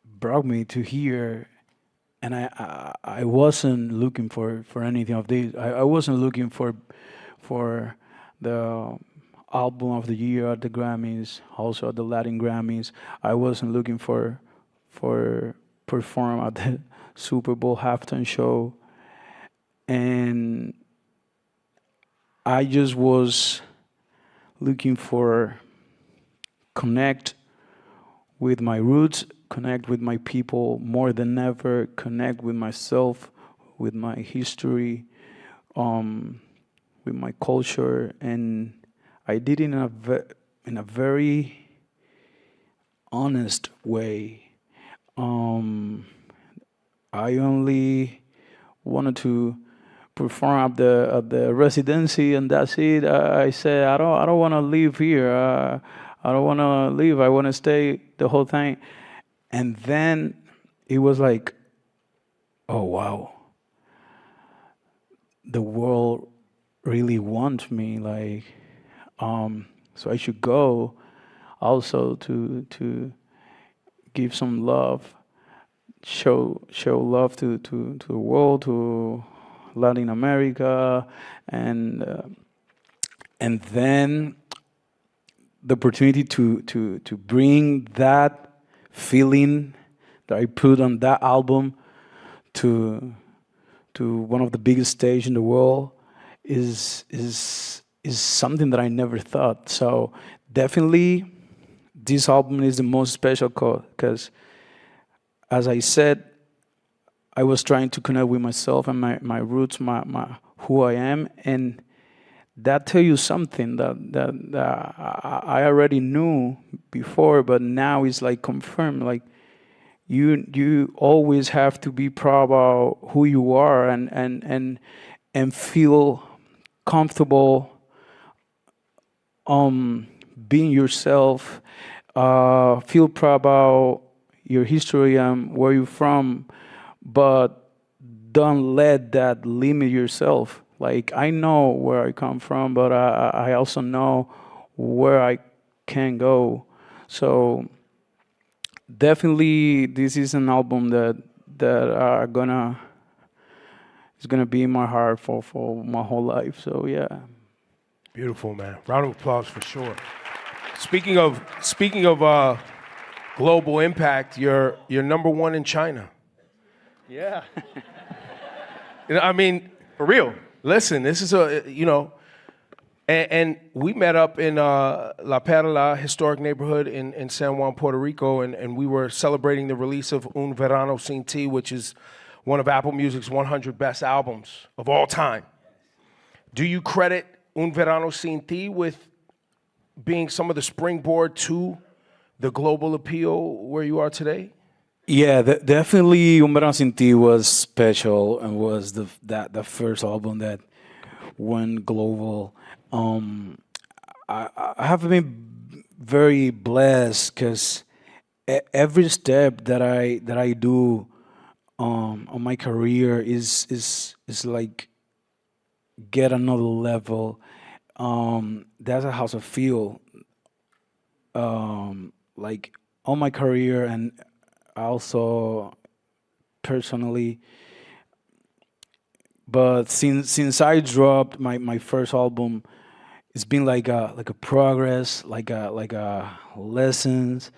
brought me to here, and I wasn't looking for anything of this. I wasn't looking for the album of the year at the Grammys, also at the Latin Grammys. I wasn't looking for perform at the Super Bowl halftime show, and I just was looking for connect with my roots, connect with my people more than ever, connect with myself, with my history, with my culture, and I did it in a very honest way. I only wanted to perform at the residency, and that's it. I said I don't want to leave here. I don't want to leave. I want to stay the whole time. And then it was like, oh wow, the world really wants me. Like, so I should go also to give some love. Show love to the world, to Latin America, and then the opportunity to bring that feeling that I put on that album to one of the biggest stages in the world is something that I never thought. So definitely, this album is the most special because, as I said, I was trying to connect with myself and my roots, my who I am, and that tell you something that I already knew before, but now it's like confirmed. Like you always have to be proud about who you are and feel comfortable being yourself. Feel proud about your history and where you're from, but don't let that limit yourself. Like, I know where I come from, but I also know where I can go. So definitely this is an album that is gonna be in my heart for my whole life. So yeah. Beautiful, man. Round of applause for sure. Speaking of global impact, you're number one in China. Yeah. You know, I mean, for real. Listen, this is and we met up in La Perla historic neighborhood in San Juan, Puerto Rico, and we were celebrating the release of Un Verano Sin Ti, which is one of Apple Music's 100 best albums of all time. Do you credit Un Verano Sin Ti with being some of the springboard to the global appeal where you are today? Yeah, definitely Un Verano Sin Ti was special and was the first album that went global. I have been very blessed because every step that I do on my career is like get another level. That's how I feel like on my career and also personally. But since I dropped my first album, it's been like a progress, like a lessons,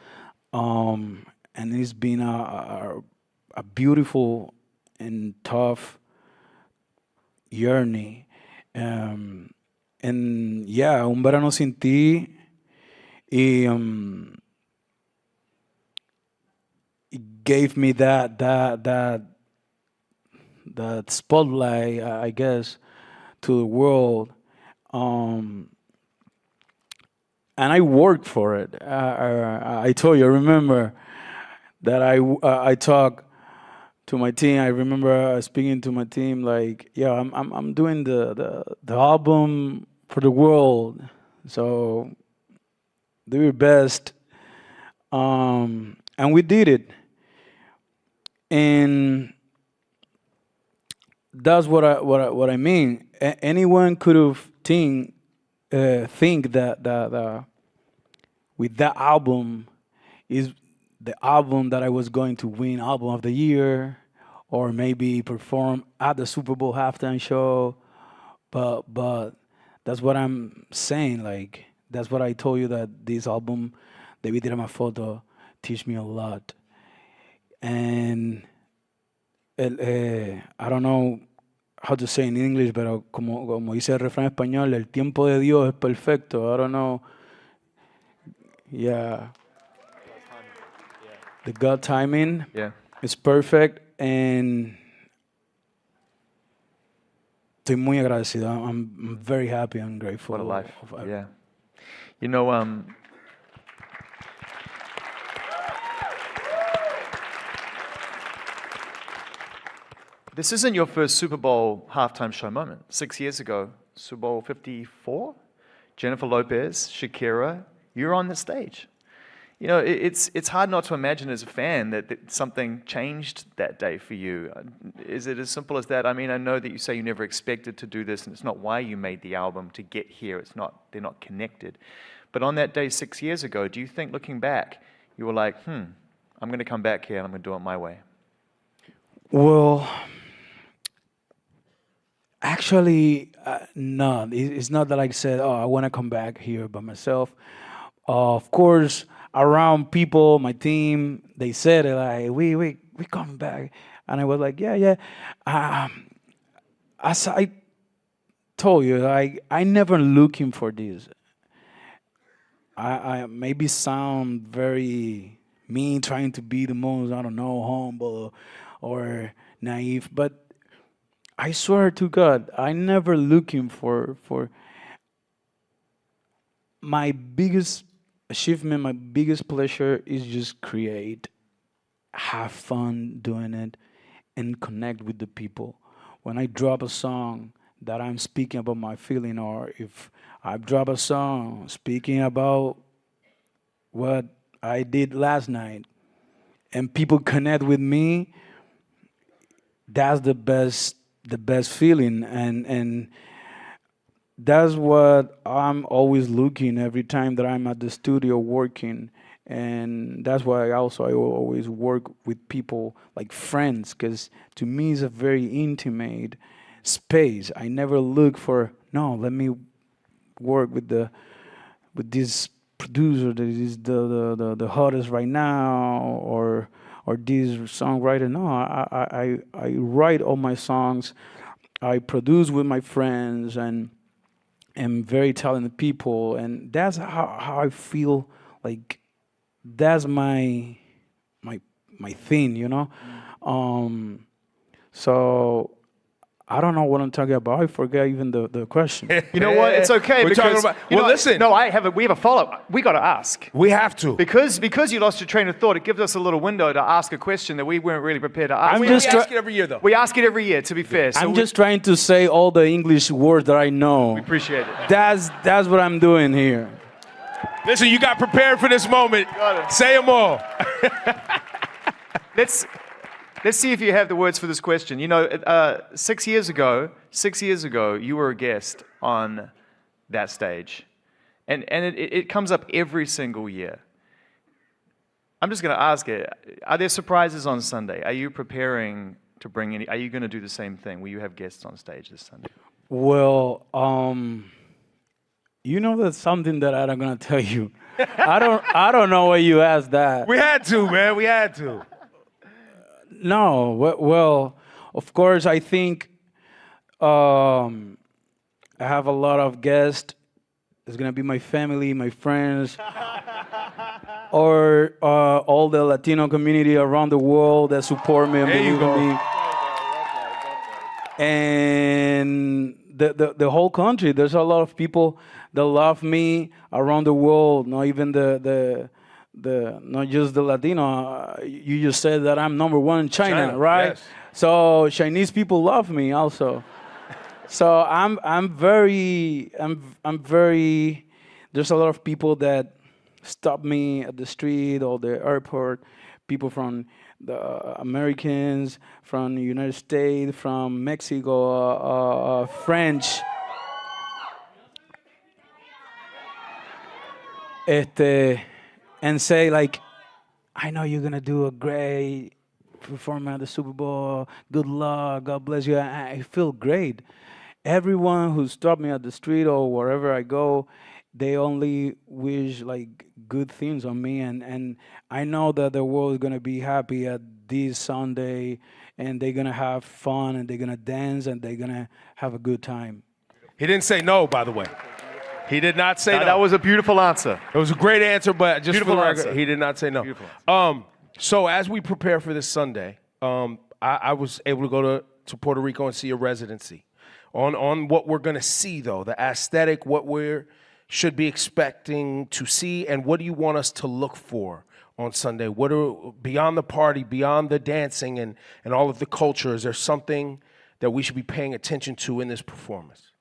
and it's been a beautiful and tough journey. Um, and yeah, Un Verano Sin Ti, it gave me that spotlight, I guess, to the world. Um, and I worked for it. I told you, I remember that I talked to my team. I remember speaking to my team like, yeah, I'm doing the album for the world, so do your best. And we did it, and that's what I mean. Anyone could have think that with that album is the album that I was going to win album of the year, or maybe perform at the Super Bowl halftime show. But that's what I'm saying. Like that's what I told you that this album, Debí tirar más foto, teach me a lot. And I don't know how to say in English, pero como dice el refrán español, el tiempo de Dios es perfecto. I don't know. Yeah. The God timing is perfect, and estoy muy agradecido. I'm very happy and grateful. What a life. Yeah. You know, this isn't your first Super Bowl halftime show moment. 6 years ago, Super Bowl 54, Jennifer Lopez, Shakira, you're on the stage. You know, it's hard not to imagine as a fan that something changed that day for you. Is it as simple as that? I mean, I know that you say you never expected to do this, and it's not why you made the album to get here. They're not connected. But on that day 6 years ago, do you think, looking back, you were like, I'm going to come back here and I'm going to do it my way? Well, actually, no. It's not that I said, oh, I want to come back here by myself. Of course, around people, my team, they said it like, we coming back. And I was like, yeah. As I told you, like, I never looking for this. I maybe sound very mean, trying to be the most, I don't know, humble or naive, but I swear to God, I never looking for my biggest achievement, my biggest pleasure is just create, have fun doing it, and connect with the people. When I drop a song that I'm speaking about my feeling, or if I drop a song speaking about what I did last night, and people connect with me, that's the best feeling, and that's what I'm always looking every time that I'm at the studio working. And that's why I always work with people like friends, because to me it's a very intimate space. I never look for, no, let me work with this producer that is the hottest right now, or this songwriter. No, I write all my songs, I produce with my friends and very talented people, and that's how I feel like that's my thing, you know. So I don't know what I'm talking about. I forget even the question. You know what? It's okay. We're because, talking about. you Well, know, listen. No, we have a follow-up. We got to ask. We have to. Because you lost your train of thought, it gives us a little window to ask a question that we weren't really prepared to ask. We ask it every year, though. We ask it every year, to be fair. So I'm just trying to say all the English words that I know. We appreciate it. That's what I'm doing here. Listen, you got prepared for this moment. Say them all. Let's see if you have the words for this question. You know, 6 years ago, you were a guest on that stage. And it comes up every single year. I'm just going to ask it. Are there surprises on Sunday? Are you preparing to bring any? Are you going to do the same thing? Will you have guests on stage this Sunday? Well, you know that's something that I'm gonna tell you. I don't know why you asked that. We had to, man. We had to. No, well, of course, I think I have a lot of guests. It's gonna be my family, my friends, or all the Latino community around the world that support me and believe in me. And the whole country. There's a lot of people that love me around the world. Not even not just the Latino. You just said that I'm number 1 in China, right? Yes. So Chinese people love me also. So I'm very. There's a lot of people that stop me at the street or the airport. People from the Americans, from the United States, from Mexico, French. And say like, I know you're gonna do a great performance at the Super Bowl. Good luck. God bless you. I feel great. Everyone who stopped me at the street or wherever I go, they only wish like good things on me, and I know that the world is gonna be happy at this Sunday, and they're gonna have fun, and they're gonna dance, and they're gonna have a good time. He didn't say no, by the way. He did not say no. That was a beautiful answer. It was a great answer, but just Beautiful for the record, answer. he did not say no. Beautiful So as we prepare for this Sunday, I was able to go to Puerto Rico and see a residency on what we're going to see, though, the aesthetic, what we should be expecting to see, and what do you want us to look for on Sunday? What are, beyond the party, beyond the dancing and all of the culture, is there something that we should be paying attention to in this performance?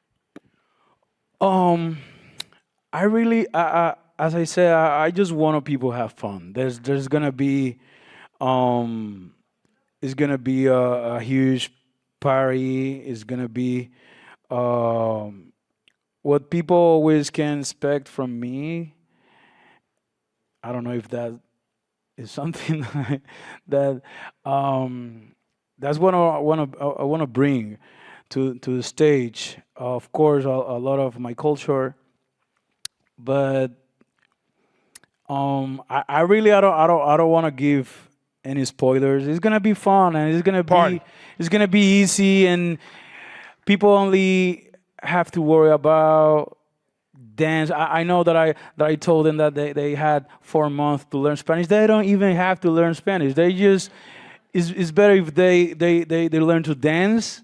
I really, as I said, I just want people to have fun. There's gonna be, it's gonna be a huge party. It's gonna be what people always can expect from me. I don't know if that is something that that's what I want to bring to the stage. Of course, a lot of my culture. But I really don't want to give any spoilers. It's gonna be fun and it's gonna be easy, and people only have to worry about dance. I know that I told them that they had 4 months to learn Spanish. They don't even have to learn Spanish. They just it's better if they learn to dance.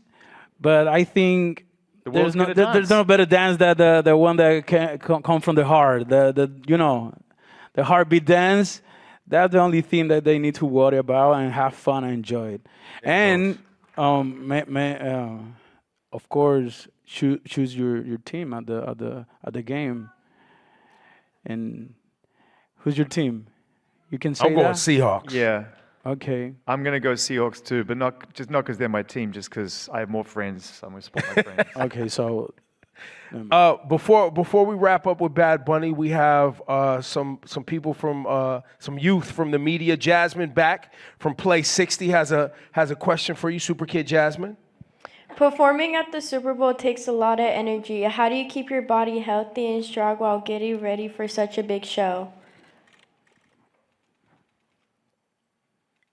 But I think there's no better dance than the one that can come from the heart. The heartbeat dance. That's the only thing that they need to worry about and have fun and enjoy it. And of course, choose your team at the game. And who's your team? You can say I'm going that? Seahawks. Yeah. Okay. I'm going to go Seahawks too, but not because they're my team, just because I have more friends. I'm going to support my friends. Okay, so before we wrap up with Bad Bunny, we have some people from some youth from the media. Jasmine back from Play 60 has a question for you, Super Kid Jasmine. Performing at the Super Bowl takes a lot of energy. How do you keep your body healthy and strong while getting ready for such a big show?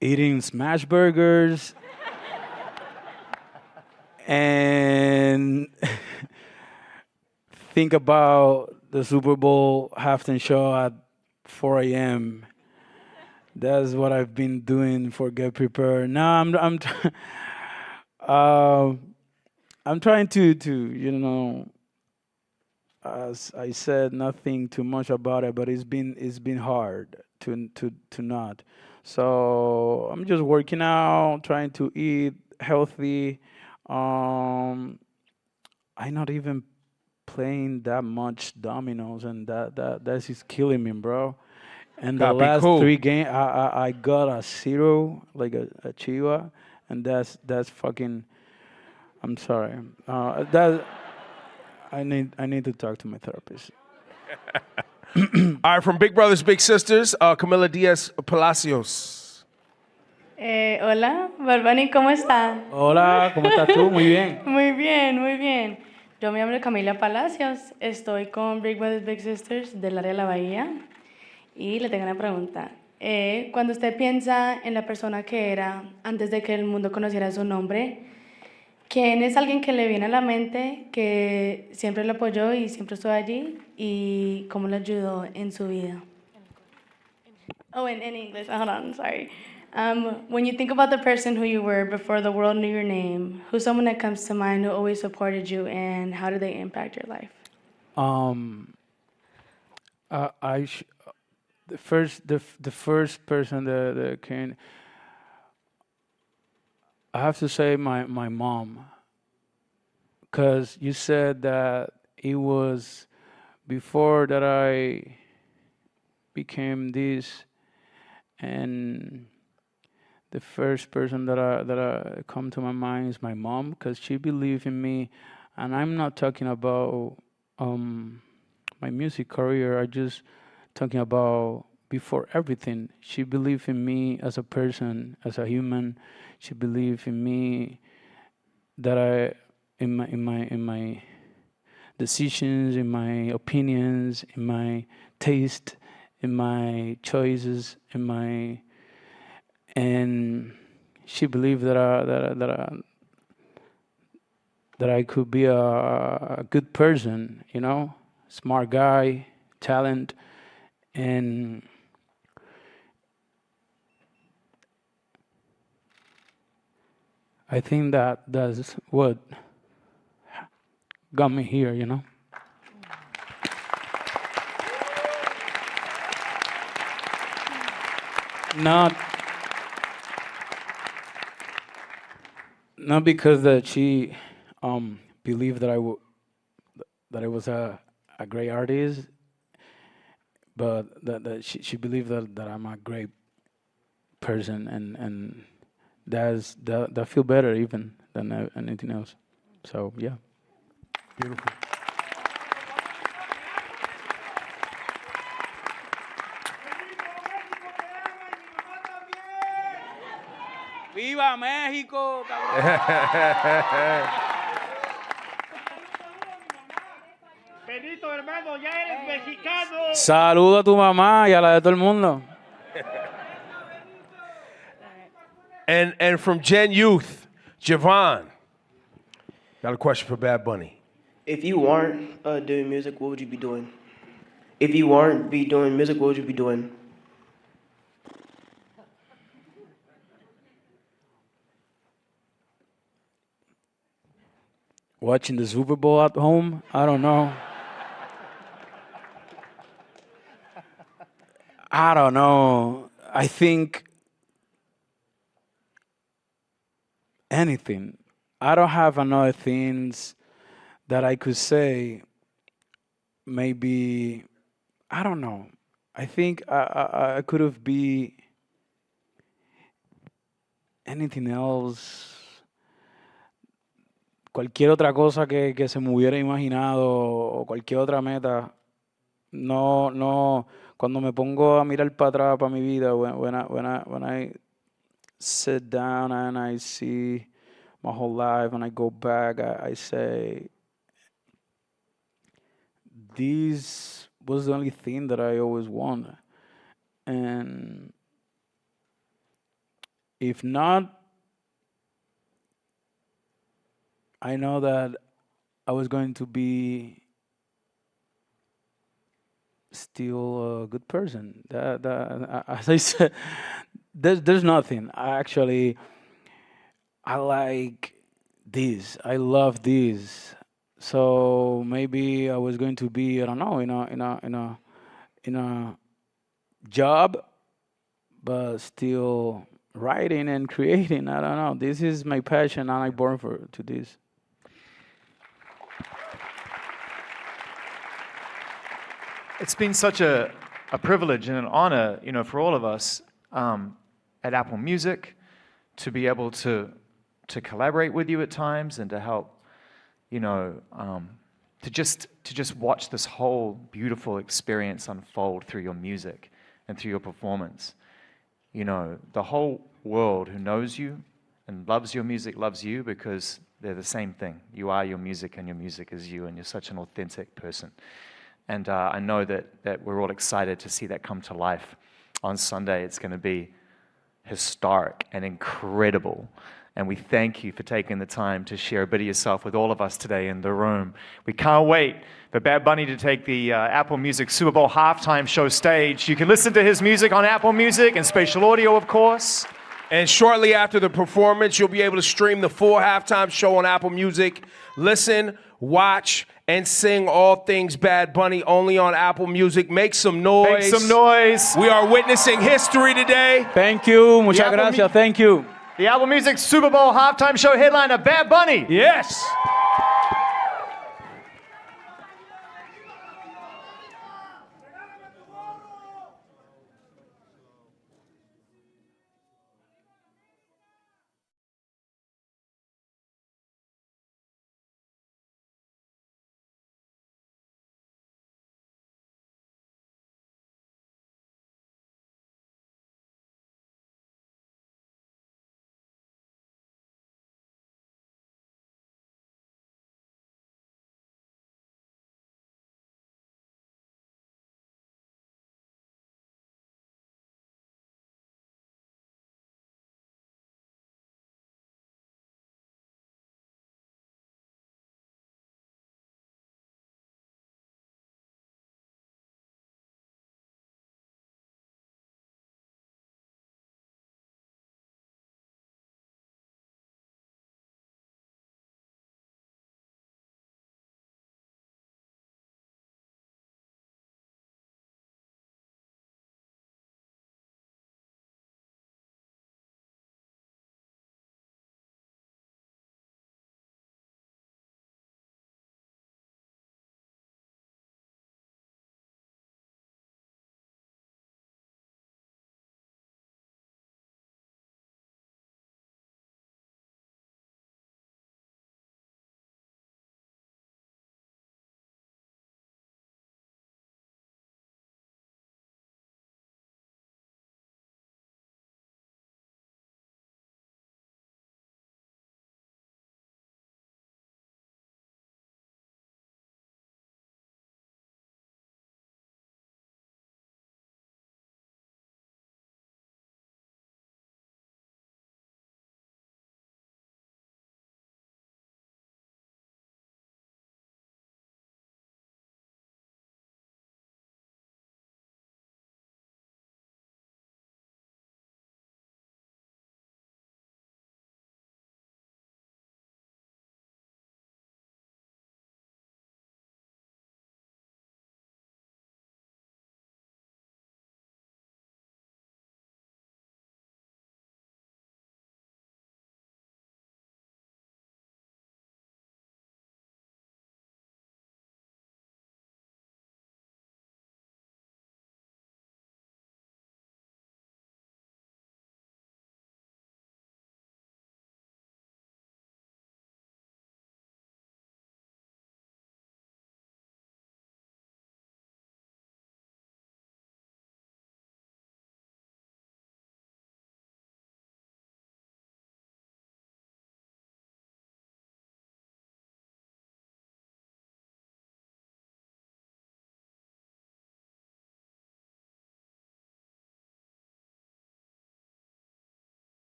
Eating smash burgers and think about the Super Bowl halftime show at 4 a.m. That's what I've been doing for Get Prepared. Now I'm trying to as I said, nothing too much about it, but it's been hard to not. So I'm just working out, trying to eat healthy. I'm not even playing that much dominoes, and that is killing me, bro. And the Copy, last cool. 3 games, I got a 0, like a chiva, and that's fucking. I'm sorry. That I need to talk to my therapist. All right, from Big Brothers Big Sisters, Camila Diaz Palacios. Hola, Barbani, ¿cómo está? Hola, ¿cómo estás tú? Muy bien. Muy bien, muy bien. Yo me llamo Camila Palacios, estoy con Big Brothers Big Sisters del área de la Bahía y le tengo una pregunta. Cuando usted piensa en la persona que era antes de que el mundo conociera su nombre, ¿quién es alguien que le viene a la mente que siempre lo apoyó y siempre estuvo allí y cómo le ayudó en su vida? Oh, in English. Hold on, sorry. When you think about the person who you were before the world knew your name, who's someone that comes to mind who always supported you, and how did they impact your life? The first person that came, I have to say my mom, because you said that it was before that I became this, and the first person that I come to my mind is my mom, because she believed in me, and I'm not talking about my music career. I just talking about before everything. She believed in me as a person, as a human. She believed in me that in my decisions, in my opinions, in my taste, in my choices, and she believed that I could be a good person, smart guy, talent, and I think that's what got me here, Not because that she believed that I was a great artist, but that she believed that I'm a great person, and that feel better even than anything else. So yeah. Beautiful. ¡Viva México, Benito, hermano, ya eres mexicano. Saludo a tu mamá y a la de todo el mundo. And from Gen Youth, Javon. Got a question for Bad Bunny. If you weren't doing music, what would you be doing? If you weren't doing music, what would you be doing? Watching the Super Bowl at home? I don't know. I don't know. I think anything. I don't have another things that I could say. Maybe I don't know. I think I could have be anything else. Cualquier otra cosa que se me hubiera imaginado o cualquier otra meta. No. Cuando me pongo a mirar para atrás para mi vida, when I sit down and I see my whole life and I go back, I say, this was the only thing that I always wanted. And if not, I know that I was going to be still a good person. As I said, there's nothing. I like this. I love this. So maybe I was going to be, I don't know, in a job, but still writing and creating. I don't know. This is my passion, and I'm born to this. It's been such a privilege and an honor, for all of us at Apple Music to be able to collaborate with you at times and to help, to just watch this whole beautiful experience unfold through your music and through your performance. The whole world who knows you and loves your music loves you because they're the same thing. You are your music and your music is you, and you're such an authentic person. And I know that we're all excited to see that come to life on Sunday. It's going to be historic and incredible. And we thank you for taking the time to share a bit of yourself with all of us today in the room. We can't wait for Bad Bunny to take the Apple Music Super Bowl halftime show stage. You can listen to his music on Apple Music and Spatial Audio, of course. And shortly after the performance, you'll be able to stream the full halftime show on Apple Music. Listen, watch, and sing all things Bad Bunny only on Apple Music. Make some noise. Make some noise. We are witnessing history today. Thank you. Muchas gracias. Thank you. The Apple Music Super Bowl halftime show headliner, Bad Bunny. Yes.